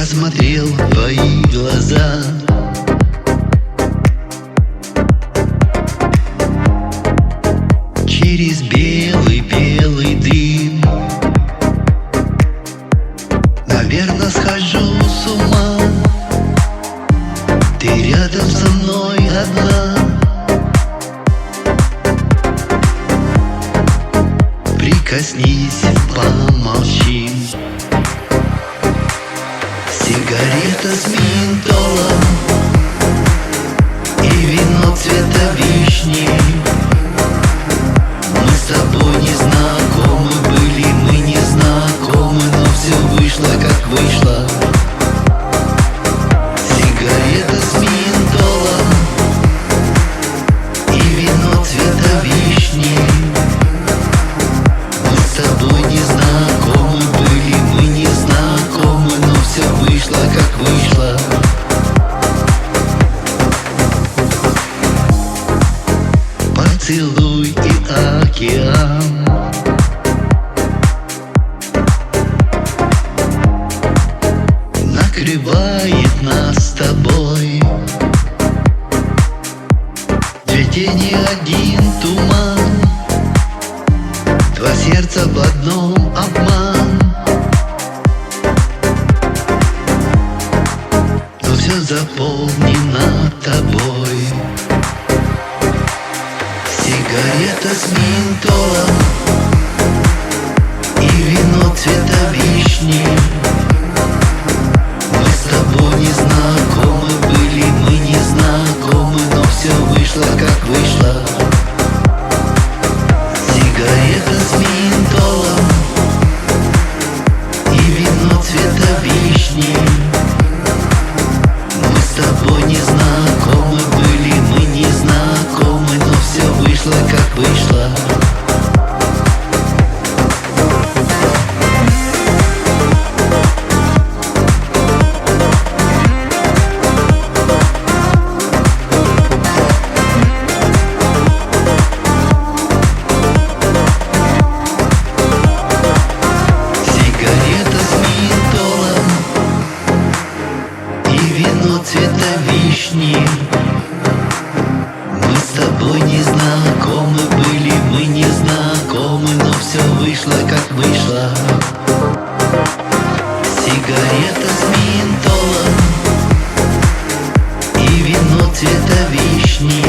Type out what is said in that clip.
посмотрел в твои глаза. Через белый-белый дым, наверно, схожу с ума. Ты рядом со мной одна. Прикоснись, помолчи. Сигарета с ментолом и вино цвета вишни. Мы с тобой не знакомы были, мы не знакомы, но все вышло, как вышло. Сигарета с ментолом и вино цвета вишни. Мы с тобой не знакомы были, мы не знакомы, но все вышло, как вышло. Поцелуй и океан, накрывает нас с тобой. Две тени, один туман, два сердца в одном обман. Но все заполнено тобой. Сигарета с ментолом и вино цвета вишни. Мы с тобой не знакомы были, мы не знакомы, но все вышло, как вышло. Сигарета с ментолом и вино цвета вишни. Мы с тобой не знакомы были, мы не знакомы, но все вышло, как вышло. Сигарета с ментолом и вино цвета вишни. Мы с тобой не знакомы были, мы не знакомы, но все вышло, как вышло. Сигарета с ментолом и вино цвета вишни.